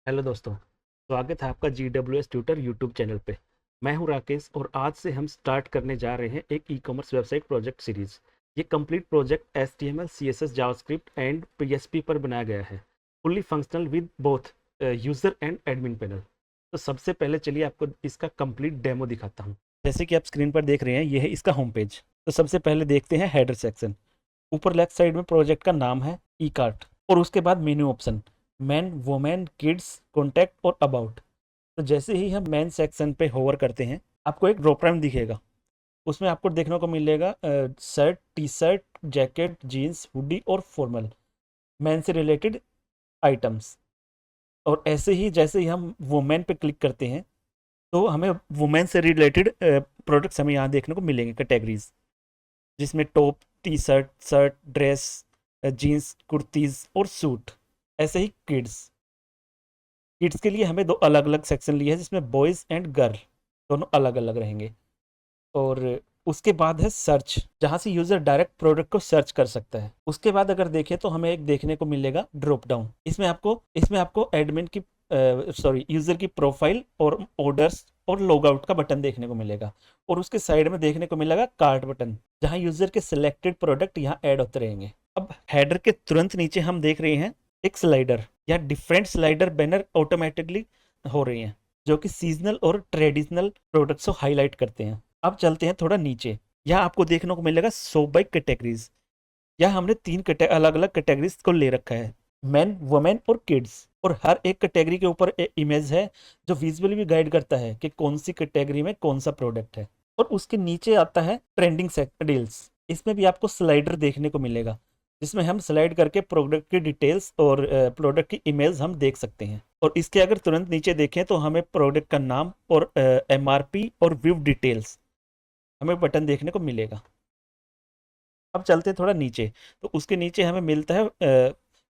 Hello दोस्तों, स्वागत है आपका GWS ट्यूटर यूट्यूब चैनल पे। मैं हूं राकेश और आज से हम स्टार्ट करने जा रहे हैं एक e commerce website project series. ये complete project HTML, CSS, JavaScript and PHP पर बनाया गया है, fully functional with both user and admin panel. तो सबसे पहले चलिए आपको इसका कंप्लीट डेमो दिखाता हूँ। जैसे कि आप स्क्रीन पर देख रहे हैं, यह है इसका होम पेज। तो सबसे पहले देखते हैं हेडर सेक्शन। ऊपर लेफ्ट साइड में प्रोजेक्ट का नाम है ई कार्ट और उसके बाद menu option man, women, kids, contact और अबाउट। तो जैसे ही हम मेन सेक्शन पे होवर करते हैं, आपको एक ड्रॉप डाउन दिखेगा। उसमें आपको देखने को मिलेगा shirt, T shirt, jacket, jeans, hoodie और फॉर्मल, मैन से रिलेटेड आइटम्स। और ऐसे ही जैसे ही हम वुमेन पे क्लिक करते हैं तो हमें वुमेन से रिलेटेड प्रोडक्ट्स हमें यहाँ देखने को मिलेंगे, कैटेगरीज, जिसमें top, T shirt, shirt, dress, jeans, kurtis और सूट। ऐसे ही किड्स, किड्स के लिए हमें दो अलग अलग सेक्शन लिए हैं, जिसमें बॉयज़ एंड गर्ल दोनों अलग अलग रहेंगे। और उसके बाद है सर्च, जहाँ से यूज़र डायरेक्ट प्रोडक्ट को सर्च कर सकता है। उसके बाद अगर देखें तो हमें एक देखने को मिलेगा ड्रॉप डाउन। इसमें आपको एडमिन की यूज़र की प्रोफाइल और ऑर्डर्स और लॉग आउट का बटन देखने को मिलेगा। और उसके साइड में देखने को मिलेगा कार्ट बटन, जहाँ यूज़र के सिलेक्टेड प्रोडक्ट यहाँ ऐड होते रहेंगे। अब हेडर के तुरंत नीचे हम देख रहे हैं एक स्लाइडर या डिफरेंट स्लाइडर बैनर ऑटोमेटिकली हो रही हैं, जो कि सीजनल और ट्रेडिशनल प्रोडक्ट्स को हाईलाइट करते हैं। अब चलते हैं थोड़ा नीचे। यहाँ आपको देखने को मिलेगा सो बाई कैटेगरीज। यहाँ हमने तीन अलग अलग कैटेगरीज को ले रखा है, मैन, वुमेन और किड्स। और हर एक कैटेगरी के ऊपर इमेज है, जो विजुअली भी गाइड करता है कि कौन सी कैटेगरी में कौन सा प्रोडक्ट है। और उसके नीचे आता है ट्रेंडिंग डील्स। इसमें भी आपको स्लाइडर देखने को मिलेगा, जिसमें हम स्लाइड करके प्रोडक्ट की डिटेल्स और प्रोडक्ट की इमेज हम देख सकते हैं। और इसके अगर तुरंत नीचे देखें तो हमें प्रोडक्ट का नाम और MRP और व्यू डिटेल्स हमें बटन देखने को मिलेगा। अब चलते हैं थोड़ा नीचे, तो उसके नीचे हमें मिलता है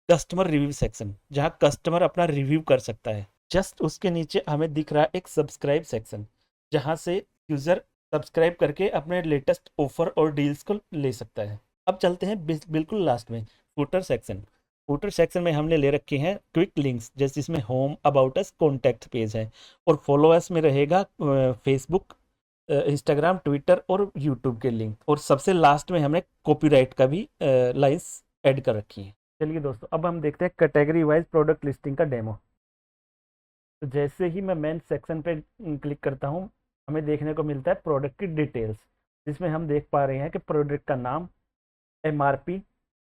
कस्टमर रिव्यू सेक्शन, जहाँ कस्टमर अपना रिव्यू कर सकता है। जस्ट उसके नीचे हमें दिख रहा है एक सब्सक्राइब सेक्शन, जहाँ से यूज़र सब्सक्राइब करके अपने लेटेस्ट ऑफर और डील्स को ले सकता है। अब चलते हैं बिल्कुल लास्ट में, फूटर सेक्शन। फूटर सेक्शन में हमने ले रखे हैं क्विक लिंक्स, जैसे इसमें home, about us, contact page है। और फॉलो अस में रहेगा फेसबुक, इंस्टाग्राम, ट्विटर और यूट्यूब के लिंक। और सबसे लास्ट में हमने कॉपीराइट का भी लाइंस ऐड कर रखी है। चलिए दोस्तों, अब हम देखते हैं कैटेगरी वाइज प्रोडक्ट लिस्टिंग का डेमो। तो जैसे ही मैं मेन सेक्शन पे क्लिक करता हूँ, हमें देखने को मिलता है प्रोडक्ट की डिटेल्स, जिसमें हम देख पा रहे हैं कि प्रोडक्ट का नाम, MRP,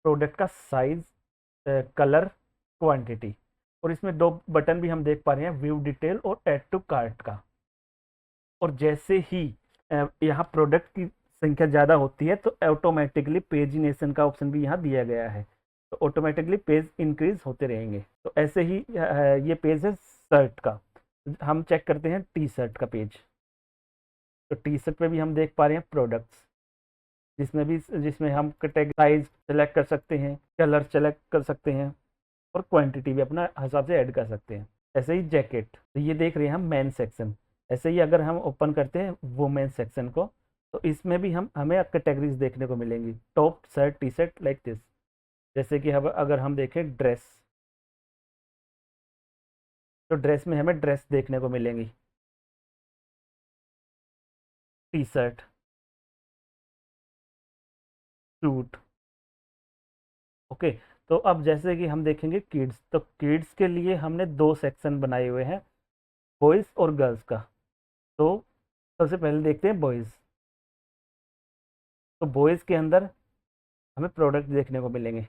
प्रोडक्ट का साइज, कलर, क्वांटिटी। और इसमें दो बटन भी हम देख पा रहे हैं, व्यू डिटेल और ऐड टू कार्ट का। और जैसे ही यहाँ प्रोडक्ट की संख्या ज़्यादा होती है तो ऑटोमेटिकली पेजिनेशन का ऑप्शन भी यहाँ दिया गया है, तो ऑटोमेटिकली पेज इंक्रीज होते रहेंगे। तो ऐसे ही ये पेज है शर्ट का। हम चेक करते हैं टी शर्ट का पेज। तो टी शर्ट पे भी हम देख पा रहे हैं प्रोडक्ट्स, जिसमें हम कैटेगरी, साइज सेलेक्ट कर सकते हैं, कलर सेलेक्ट कर सकते हैं और क्वांटिटी भी अपना हिसाब से ऐड कर सकते हैं। ऐसे ही जैकेट, तो ये देख रहे हैं हम मेन सेक्शन। ऐसे ही अगर हम ओपन करते हैं वुमेन सेक्शन को, तो इसमें भी हमें कैटेगरीज देखने को मिलेंगी, top, shirt, T shirt, like this. जैसे कि अगर हम देखें ड्रेस, तो ड्रेस में हमें ड्रेस देखने को मिलेंगी, टी शर्ट, सूट। ओके। तो अब जैसे कि हम देखेंगे किड्स, तो किड्स के लिए हमने दो सेक्शन बनाए हुए हैं, बॉयज़ और गर्ल्स का। तो सबसे पहले देखते हैं बॉयज़। तो बॉयज़ के अंदर हमें प्रोडक्ट देखने को मिलेंगे।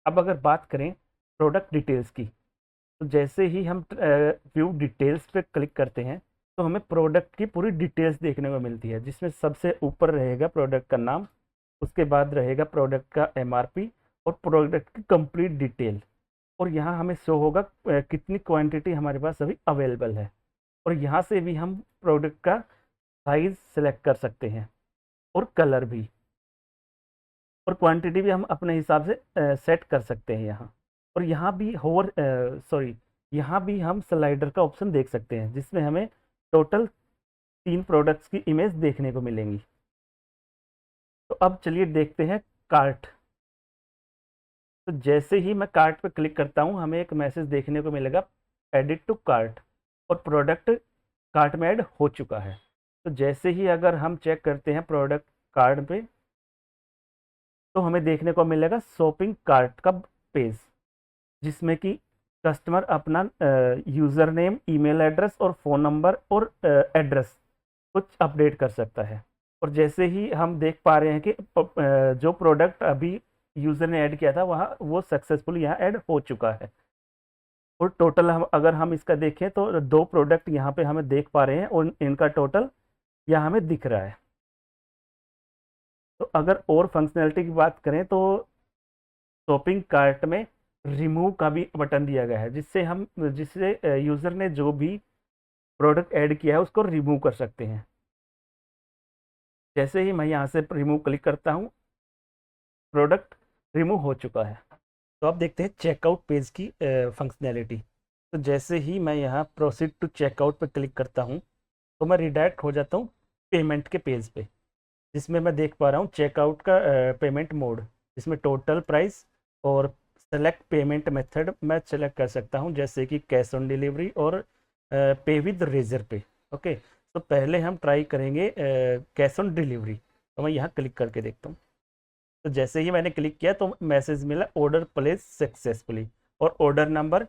अब अगर बात करें प्रोडक्ट डिटेल्स की, तो जैसे ही हम व्यू डिटेल्स पे क्लिक करते हैं तो हमें प्रोडक्ट की पूरी डिटेल्स देखने को मिलती है, जिसमें सबसे ऊपर रहेगा प्रोडक्ट का नाम, उसके बाद रहेगा प्रोडक्ट का MRP और प्रोडक्ट की कंप्लीट डिटेल। और यहाँ हमें शो होगा कितनी क्वांटिटी हमारे पास अभी अवेलेबल है। और यहाँ से भी हम प्रोडक्ट का साइज सेलेक्ट कर सकते हैं और कलर भी, और क्वांटिटी भी हम अपने हिसाब से सेट कर सकते हैं यहाँ। और यहाँ भी यहाँ भी हम स्लाइडर का ऑप्शन देख सकते हैं, जिसमें हमें टोटल 3 प्रोडक्ट्स की इमेज देखने को मिलेंगी। तो अब चलिए देखते हैं कार्ट। तो जैसे ही मैं कार्ट पे क्लिक करता हूँ हमें एक मैसेज देखने को मिलेगा, एडिट टू कार्ट, और प्रोडक्ट कार्ट में ऐड हो चुका है। तो जैसे ही अगर हम चेक करते हैं प्रोडक्ट कार्ट पे, तो हमें देखने को मिलेगा शॉपिंग कार्ट का पेज, जिसमें कि कस्टमर अपना यूज़र नेम, ईमेल एड्रेस और फ़ोन नंबर और एड्रेस कुछ अपडेट कर सकता है। और जैसे ही हम देख पा रहे हैं कि जो प्रोडक्ट अभी यूज़र ने ऐड किया था वहाँ वो सक्सेसफुल यहाँ ऐड हो चुका है। और टोटल हम अगर हम इसका देखें तो 2 प्रोडक्ट यहाँ पे हमें देख पा रहे हैं और इनका टोटल यहाँ हमें दिख रहा है। तो अगर और फंक्शनैलिटी की बात करें तो शॉपिंग कार्ट में रिमूव का भी बटन दिया गया है, जिससे यूज़र ने जो भी प्रोडक्ट ऐड किया है उसको रिमूव कर सकते हैं। जैसे ही मैं यहाँ से रिमूव क्लिक करता हूँ, प्रोडक्ट रिमूव हो चुका है। तो अब देखते हैं चेकआउट पेज की फंक्शनैलिटी। तो जैसे ही मैं यहाँ प्रोसीड टू चेकआउट पर क्लिक करता हूँ तो मैं रिडायरेक्ट हो जाता हूँ पेमेंट के पेज पे, जिसमें मैं देख पा रहा हूँ चेकआउट का पेमेंट मोड, जिसमें टोटल प्राइस और सेलेक्ट पेमेंट मेथड मैं सेलेक्ट कर सकता हूँ, जैसे कि कैश ऑन डिलीवरी और पे विद रेजर पे। ओके, तो पहले हम ट्राई करेंगे कैश ऑन डिलीवरी। तो मैं यहाँ क्लिक करके देखता हूँ। तो जैसे ही मैंने क्लिक किया तो मैसेज मिला ऑर्डर प्लेस सक्सेसफुली, और order number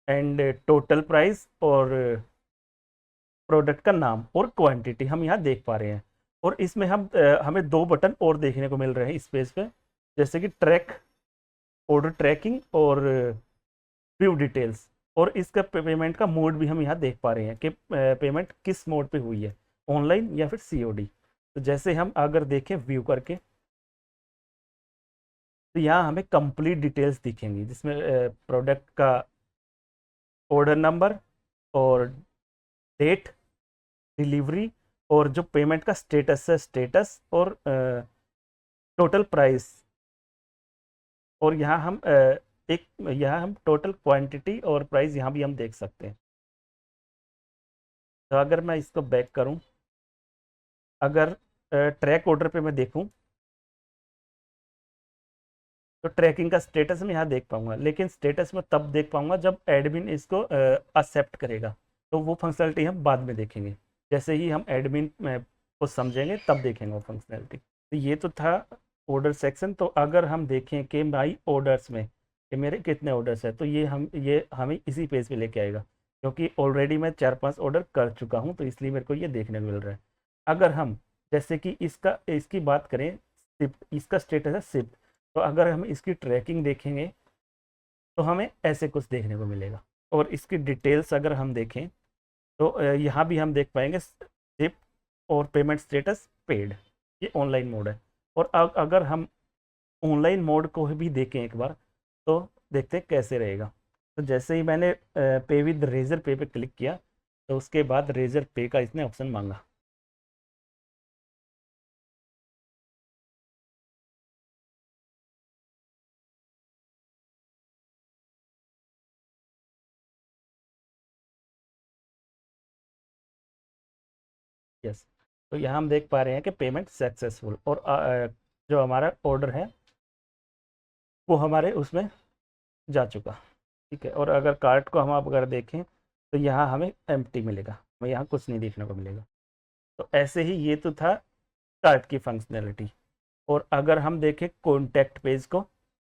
and total price और प्रोडक्ट का नाम और क्वांटिटी हम यहाँ देख पा रहे हैं। और इसमें हमें 2 बटन और देखने को मिल रहे हैं इस पेज पे, जैसे कि ट्रैक, ऑर्डर ट्रैकिंग और व्यू डिटेल्स। और इसका पेमेंट का मोड भी हम यहाँ देख पा रहे हैं कि पेमेंट किस मोड पे हुई है, ऑनलाइन या फिर सीओडी। तो जैसे हम अगर देखें व्यू करके, तो यहाँ हमें कंप्लीट डिटेल्स दिखेंगी, जिसमें प्रोडक्ट का ऑर्डर नंबर और डेट, डिलीवरी, और जो पेमेंट का स्टेटस है स्टेटस, और टोटल प्राइस। और यहाँ हम यहाँ हम टोटल क्वांटिटी और प्राइस यहाँ भी हम देख सकते हैं। तो अगर मैं इसको बैक करूँ, अगर ट्रैक ऑर्डर पे मैं देखूँ तो ट्रैकिंग का स्टेटस मैं यहाँ देख पाऊंगा, लेकिन स्टेटस में तब देख पाऊंगा जब एडमिन इसको एक्सेप्ट करेगा। तो वो फंक्शनलिटी हम बाद में देखेंगे, जैसे ही हम एडमिन को समझेंगे तब देखेंगे वो फंक्शनलिटी। तो ये तो था ऑर्डर सेक्शन। तो अगर हम देखें कि माई ऑर्डर्स में कि मेरे कितने ऑर्डर्स हैं, तो ये हमें इसी पेज पे लेके आएगा, क्योंकि ऑलरेडी मैं 4-5 ऑर्डर कर चुका हूँ, तो इसलिए मेरे को ये देखने को मिल रहा है। अगर हम जैसे कि इसकी बात करें, इसका स्टेटस है शिफ्ट। तो अगर हम इसकी ट्रैकिंग देखेंगे तो हमें ऐसे कुछ देखने को मिलेगा। और इसकी डिटेल्स अगर हम देखें तो यहाँ भी हम देख पाएंगे शिप और पेमेंट स्टेटस पेड, ये ऑनलाइन मोड है। और अगर हम ऑनलाइन मोड को भी देखें एक बार, तो देखते हैं कैसे रहेगा। तो जैसे ही मैंने पे विद रेजर पे पे क्लिक किया, तो उसके बाद रेजर पे का इसने ऑप्शन मांगा। यस, तो यहाँ हम देख पा रहे हैं कि पेमेंट सक्सेसफुल, और जो हमारा ऑर्डर है वो हमारे उसमें जा चुका। ठीक है, और अगर कार्ट को हम अगर देखें तो यहाँ हमें एम्प्टी मिलेगा, हमें यहाँ कुछ नहीं देखने को मिलेगा। तो ऐसे ही ये तो था कार्ट की फंक्शनैलिटी। और अगर हम देखें कॉन्टैक्ट पेज को,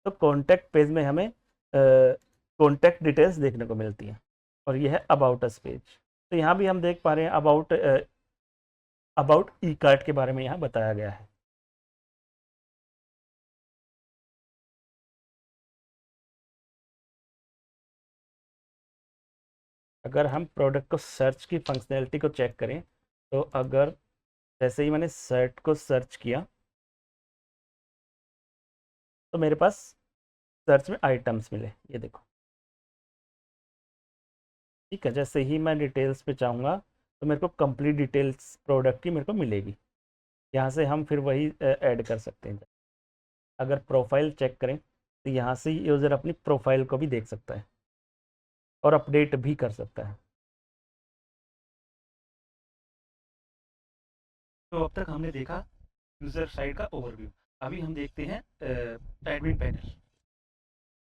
तो कॉन्टैक्ट पेज में हमें कॉन्टैक्ट डिटेल्स देखने को मिलती हैं। और यह है अबाउट अस पेज। तो यहाँ भी हम देख पा रहे हैं अबाउट ई कार्ट के बारे में यहाँ बताया गया है। अगर हम प्रोडक्ट को सर्च की फंक्शनैलिटी को चेक करें, तो अगर जैसे ही मैंने शर्ट को सर्च किया तो मेरे पास सर्च में आइटम्स मिले, ये देखो। ठीक है, जैसे ही मैं डिटेल्स पे चाहूँगा तो मेरे को कंप्लीट डिटेल्स प्रोडक्ट की मेरे को मिलेगी। यहाँ से हम फिर वही ऐड कर सकते हैं। अगर प्रोफाइल चेक करें तो यहाँ से यूज़र अपनी प्रोफाइल को भी देख सकता है और अपडेट भी कर सकता है। तो अब तक हमने देखा यूज़र साइड का ओवरव्यू। अभी हम देखते हैं एडमिन पैनल।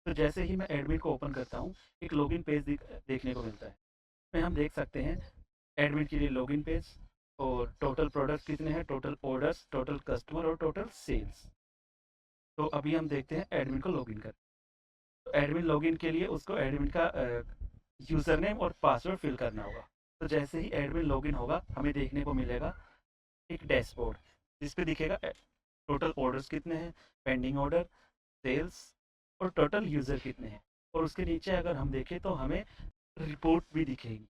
तो जैसे ही मैं एडमिन को ओपन करता हूँ, एक लॉगिन पेज देखने को मिलता है। इसमें हम देख सकते हैं एडमिन के लिए लॉगिन पेज, और टोटल प्रोडक्ट कितने हैं, टोटल ऑर्डर्स, टोटल कस्टमर और टोटल सेल्स। तो अभी हम देखते हैं एडमिन को लॉगिन कर। तो एडमिन लॉगिन के लिए उसको एडमिन का यूज़र नेम और पासवर्ड फिल करना होगा। तो जैसे ही एडमिन लॉगिन होगा, हमें देखने को मिलेगा एक डैशबोर्ड, जिस पे दिखेगा टोटल ऑर्डर्स कितने हैं, पेंडिंग ऑर्डर, सेल्स और टोटल यूज़र कितने हैं। और उसके नीचे अगर हम देखें तो हमें रिपोर्ट भी दिखेगी,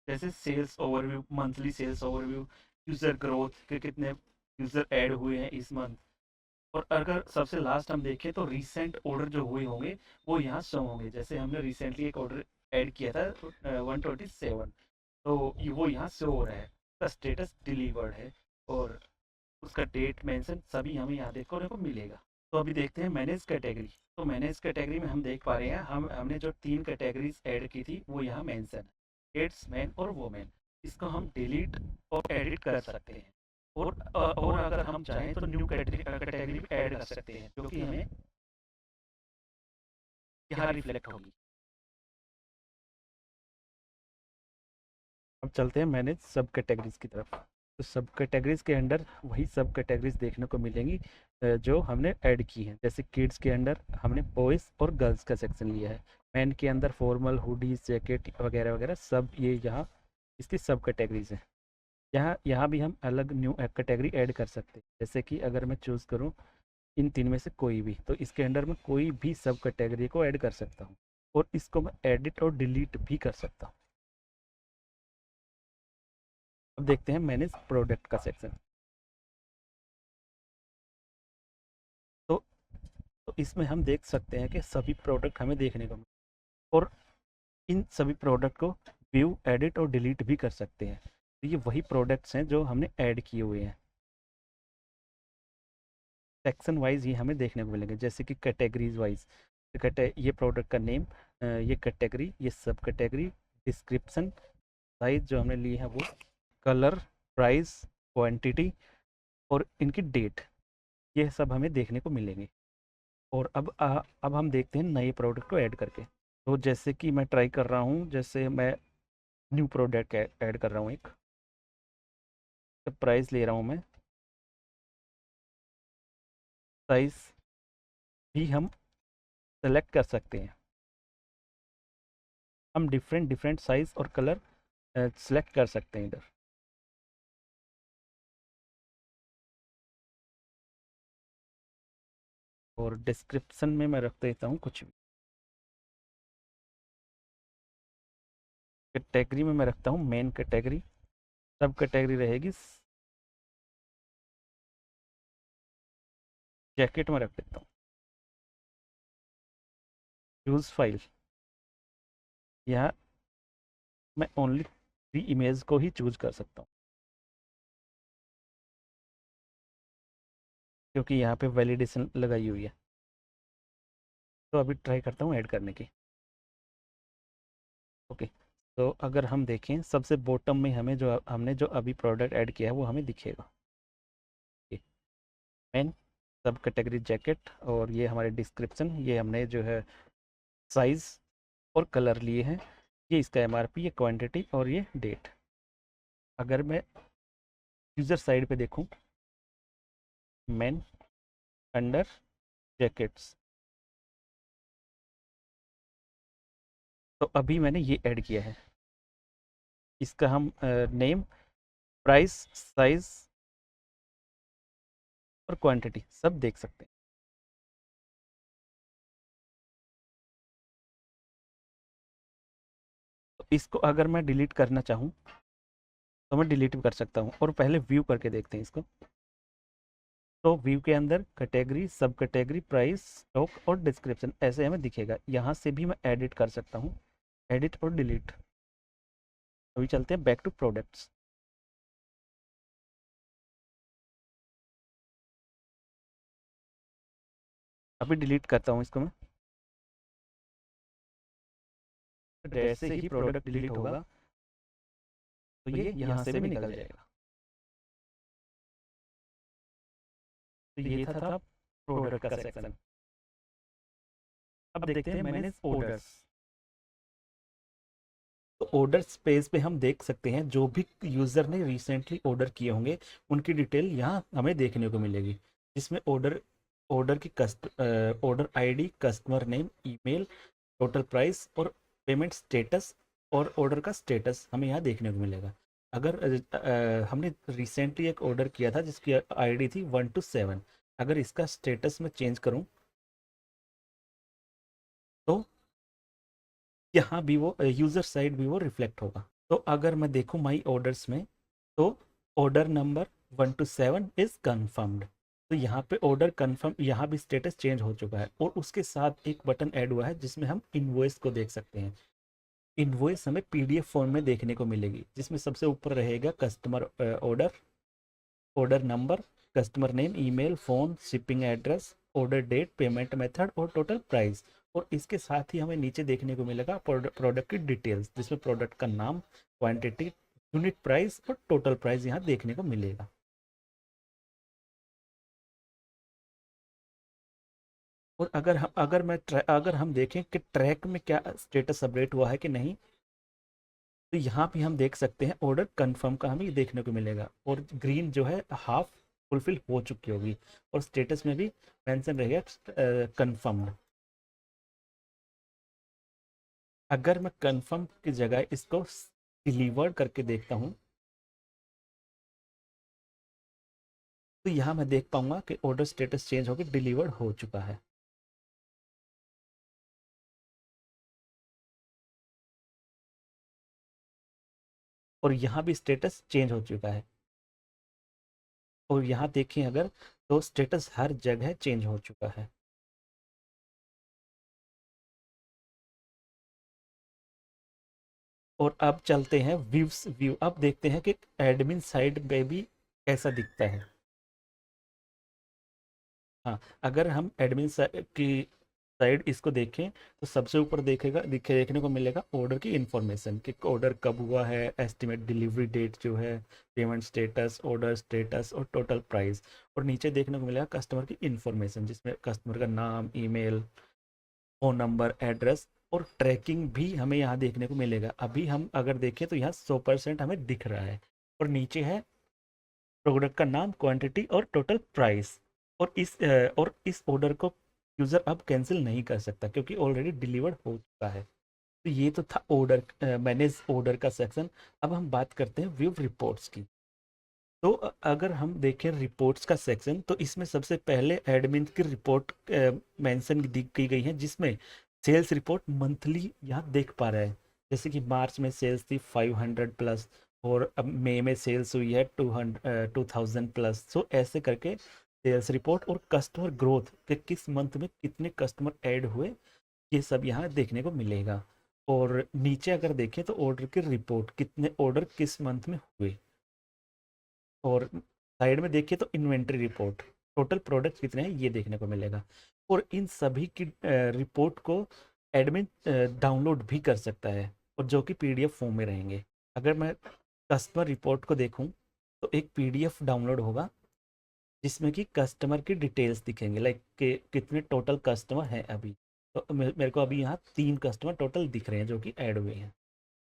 जैसे sales overview, monthly sales overview, user growth के कितने यूज़र ऐड हुए हैं इस मंथ। और अगर सबसे लास्ट हम देखें तो रीसेंट ऑर्डर जो हुए होंगे वो यहाँ शो होंगे। जैसे हमने रिसेंटली एक ऑर्डर ऐड किया था 127, तो वो यहाँ शो हो रहा है, उसका स्टेटस डिलीवर्ड है और उसका डेट मेंशन सभी हमें यहाँ देखने को मिलेगा। तो अभी देखते हैं मैनेज कैटेगरी। तो मैनेज कैटेगरी में हम देख पा रहे हैं, हमने जो 3 कैटेगरीज ऐड की थी वो यहाँ मेंशन है, किड्स, मैन और वोमेन। इसको हम डिलीट और एडिट कर सकते हैं। और अगर हम चाहें तो न्यू कैटेगरी भी ऐड कर सकते हैं, जो कि हमें यहाँ रिफ्लेक्ट होगी। अब चलते हैं मैनेज सब कैटेगरीज की तरफ। तो सब कैटेगरीज के अंडर वही सब कैटेगरीज देखने को मिलेंगी जो हमने ऐड की हैं। जैसे किड्स के अंडर हमने बॉयज़ और गर्ल्स का सेक्शन लिया है, मैन के अंदर फॉर्मल, हुडीज, जैकेट वगैरह वगैरह सब ये यहाँ इसकी सब कैटेगरीज हैं। यहाँ यहाँ भी हम अलग न्यू कैटेगरी ऐड कर सकते हैं। जैसे कि अगर मैं चूज़ करूँ इन 3 में से कोई भी, तो इसके अंडर मैं कोई भी सब कैटेगरी को ऐड कर सकता हूँ और इसको मैं एडिट और डिलीट भी कर सकता हूँ। अब देखते हैं मैनेज प्रोडक्ट का सेक्शन। तो तो इसमें हम देख सकते हैं कि सभी प्रोडक्ट हमें देखने को मिले और इन सभी प्रोडक्ट को व्यू, एडिट और डिलीट भी कर सकते हैं। तो ये वही प्रोडक्ट्स हैं जो हमने ऐड किए हुए हैं। सेक्शन वाइज ही हमें देखने को मिलेंगे, जैसे कि कैटेगरीज वाइज, ये प्रोडक्ट का नेम, ये कैटेगरी, ये सब कैटेगरी, डिस्क्रिप्शन, साइज जो हमने लिए हैं वो, कलर, प्राइस, क्वांटिटी और इनकी डेट, ये सब हमें देखने को मिलेंगे। और अब हम देखते हैं नए प्रोडक्ट को ऐड करके। तो जैसे कि मैं ट्राई कर रहा हूँ, जैसे मैं न्यू प्रोडक्ट ऐड कर रहा हूँ एक, प्राइस ले रहा हूँ मैं, साइज भी हम सेलेक्ट कर सकते हैं। हम डिफरेंट डिफरेंट साइज और कलर सेलेक्ट कर सकते हैं इधर। और डिस्क्रिप्शन में मैं रख देता हूँ कुछ भी। कैटेगरी में मैं रखता हूँ मेन कैटेगरी, सब कैटेगरी रहेगी जैकेट में रख देता हूँ। चूज़ फाइल, यहाँ मैं ओनली 3 इमेज को ही चूज कर सकता हूँ, क्योंकि यहाँ पे वैलिडेशन लगाई हुई है। तो अभी ट्राई करता हूँ ऐड करने की। ओके, तो अगर हम देखें सबसे बॉटम में हमें जो हमने जो अभी प्रोडक्ट ऐड किया है वो हमें दिखेगा। मेन, सब कैटेगरी जैकेट, और ये हमारे डिस्क्रिप्शन, ये हमने जो है साइज़ और कलर लिए हैं, ये इसका एमआरपी, ये क्वांटिटी और ये डेट। अगर मैं यूज़र साइड पे देखूं, मेन अंडर जैकेट्स, तो अभी मैंने ये ऐड किया है। इसका हम नेम, प्राइस, साइज और क्वांटिटी सब देख सकते हैं। तो इसको अगर मैं डिलीट करना चाहूँ तो मैं डिलीट भी कर सकता हूँ, और पहले व्यू करके देखते हैं इसको। तो व्यू के अंदर कैटेगरी, सब कैटेगरी, प्राइस, स्टॉक और डिस्क्रिप्शन ऐसे हमें दिखेगा। यहाँ से भी मैं एडिट कर सकता हूँ, एडिट और डिलीट। अभी चलते हैं बैक टू प्रोडक्ट्स। अभी डिलीट करता हूँ इसको मैं। जैसे ही प्रोडक्ट डिलीट होगा तो ये यहाँ से भी निकल जाएगा। तो ये था प्रोडक्ट का सेक्शन। अब देखते हैं मैनेज ऑर्डर्स। तो ऑर्डर स्पेस पे हम देख सकते हैं जो भी यूज़र ने रिसेंटली ऑर्डर किए होंगे उनकी डिटेल यहाँ हमें देखने को मिलेगी, जिसमें ऑर्डर ऑर्डर की order ID, customer name, email, total price और पेमेंट स्टेटस और ऑर्डर का स्टेटस हमें यहाँ देखने को मिलेगा। अगर हमने रिसेंटली एक ऑर्डर किया था जिसकी आईडी थी 1 to 7, अगर इसका स्टेटस मैं चेंज करूँ तो यहाँ भी वो यूज़र साइड भी वो रिफ्लेक्ट होगा। तो अगर मैं देखूँ माई ऑर्डर्स में, तो order number 1 to 7 is confirmed. तो यहाँ पे ऑर्डर कन्फर्म, यहाँ भी स्टेटस चेंज हो चुका है और उसके साथ एक बटन ऐड हुआ है जिसमें हम इनवॉइस को देख सकते हैं। इनवॉइस हमें पीडीएफ फॉर्म में देखने को मिलेगी, जिसमें सबसे ऊपर रहेगा customer order, order number, customer name, email, phone, shipping address, order date, payment method और टोटल प्राइस। और इसके साथ ही हमें नीचे देखने को मिलेगा प्रोडक्ट की डिटेल्स, जिसमें प्रोडक्ट का नाम, क्वांटिटी, यूनिट प्राइस और टोटल प्राइस यहाँ देखने को मिलेगा। और अगर हम देखें कि ट्रैक में क्या स्टेटस अपडेट हुआ है कि नहीं, तो यहाँ पे हम देख सकते हैं ऑर्डर कंफर्म का हमें देखने को मिलेगा और ग्रीन जो है हाफ फुलफिल हो चुकी होगी और स्टेटस में भी मेंशन रहेगा कंफर्म्ड। अगर मैं कंफर्म की जगह इसको डिलीवर्ड करके देखता हूँ तो यहाँ मैं देख पाऊंगा कि ऑर्डर स्टेटस चेंज होकर डिलीवर्ड हो चुका है। और यहाँ भी स्टेटस चेंज हो चुका है और यहाँ देखें अगर, तो स्टेटस हर जगह चेंज हो चुका है। और अब चलते हैं व्यू, अब देखते हैं कि एडमिन साइड पे भी कैसा दिखता है। हाँ, अगर हम एडमिन की साइड इसको देखें तो सबसे ऊपर देखने को मिलेगा ऑर्डर की इन्फॉर्मेशन कि ऑर्डर कब हुआ है, एस्टिमेट डिलीवरी डेट जो है, पेमेंट स्टेटस, ऑर्डर स्टेटस और टोटल प्राइस। और नीचे देखने को मिलेगा कस्टमर की इन्फॉर्मेशन, जिसमें कस्टमर का नाम, ईमेल, फ़ोन नंबर, एड्रेस और ट्रैकिंग भी हमें यहाँ देखने को मिलेगा। अभी हम अगर देखें तो यहाँ 100% हमें दिख रहा है और नीचे है प्रोडक्ट का नाम, क्वांटिटी और टोटल प्राइस। और इस ऑर्डर को यूज़र अब कैंसिल नहीं कर सकता क्योंकि ऑलरेडी डिलीवर्ड हो चुका है। तो ये तो था ऑर्डर, मैनेज ऑर्डर का सेक्शन। अब हम बात करते हैं व्यू रिपोर्ट्स की। तो अगर हम देखें रिपोर्ट्स का सेक्शन, तो इसमें सबसे पहले एडमिन की रिपोर्ट मेंशन की गई है, जिसमें सेल्स रिपोर्ट मंथली यहाँ देख पा रहे हैं। जैसे कि मार्च में सेल्स थी 500 प्लस और अब मई में सेल्स हुई है 2000 प्लस। सो ऐसे करके सेल्स रिपोर्ट और कस्टमर ग्रोथ के किस मंथ में कितने कस्टमर ऐड हुए, ये सब यहाँ देखने को मिलेगा। और नीचे अगर देखें तो ऑर्डर की रिपोर्ट, कितने ऑर्डर किस मंथ में हुए। और साइड में देखिए तो इन्वेंट्री रिपोर्ट, टोटल प्रोडक्ट्स कितने हैं ये देखने को मिलेगा। और इन सभी की रिपोर्ट को एडमिन डाउनलोड भी कर सकता है और जो कि पीडीएफ फॉर्म में रहेंगे। अगर मैं कस्टमर रिपोर्ट को देखूं तो एक पीडीएफ डाउनलोड होगा जिसमें कि कस्टमर की डिटेल्स दिखेंगे, लाइक कि कितने टोटल कस्टमर हैं अभी। तो मेरे को अभी यहाँ 3 कस्टमर टोटल दिख रहे हैं जो कि ऐड हुए हैं।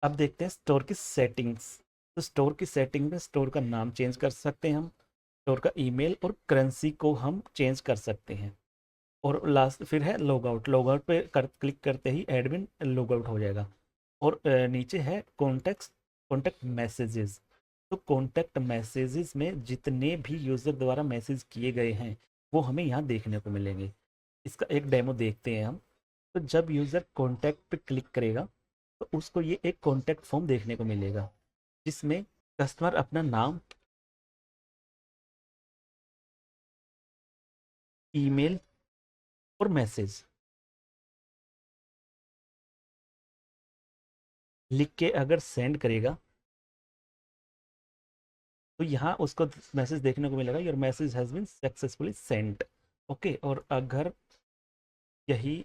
अब देखते हैं स्टोर की सेटिंग्स। तो स्टोर की सेटिंग में स्टोर का नाम चेंज कर सकते हैं हम, स्टोर का ईमेल और करेंसी को हम चेंज कर सकते हैं। और लास्ट फिर है लॉग आउट, लॉग आउट पे क्लिक करते ही एडमिन लॉग आउट हो जाएगा। और नीचे है कॉन्टैक्ट मैसेजेस। तो कॉन्टैक्ट मैसेजेस में जितने भी यूज़र द्वारा मैसेज किए गए हैं वो हमें यहाँ देखने को मिलेंगे। इसका एक डेमो देखते हैं हम। तो जब यूज़र कॉन्टैक्ट पे क्लिक करेगा तो उसको ये एक कॉन्टैक्ट फॉर्म देखने को मिलेगा, जिसमें कस्टमर अपना नाम, ईमेल और मैसेज लिख के अगर सेंड करेगा तो यहाँ उसको मैसेज देखने को मिलेगा, your message has been successfully sent. Okay, और अगर यही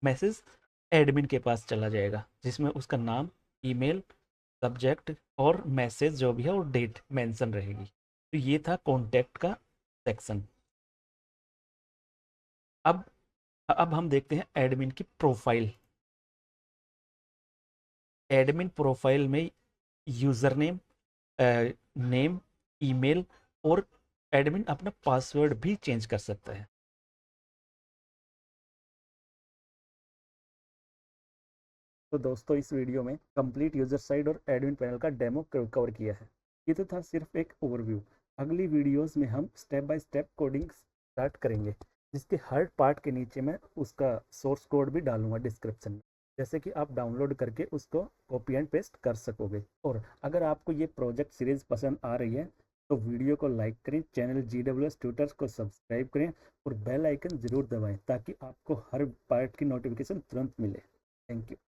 मैसेज एडमिन के पास चला जाएगा जिसमें उसका नाम, ईमेल सब्जेक्ट और मैसेज जो भी है और डेट मेंशन रहेगी। तो ये था कॉन्टैक्ट का सेक्शन। अब अब हम देखते हैं एडमिन की प्रोफाइल। एडमिन प्रोफाइल में यूज़र नेम, नेम, ईमेल और एडमिन अपना पासवर्ड भी चेंज कर सकता है। तो दोस्तों इस वीडियो में कंप्लीट यूजर साइड और एडमिन पैनल का डेमो कवर किया है। ये तो था सिर्फ एक ओवरव्यू। अगली वीडियोस में हम step by step coding start करेंगे, जिसके हर पार्ट के नीचे मैं उसका सोर्स कोड भी डालूंगा डिस्क्रिप्शन में, जैसे कि आप डाउनलोड करके उसको कॉपी एंड पेस्ट कर सकोगे। और अगर आपको ये प्रोजेक्ट सीरीज पसंद आ रही है तो वीडियो को लाइक करें, चैनल GWS ट्यूटर्स को सब्सक्राइब करें और बेल आइकन ज़रूर दबाएं ताकि आपको हर पार्ट की नोटिफिकेशन तुरंत मिले। Thank you.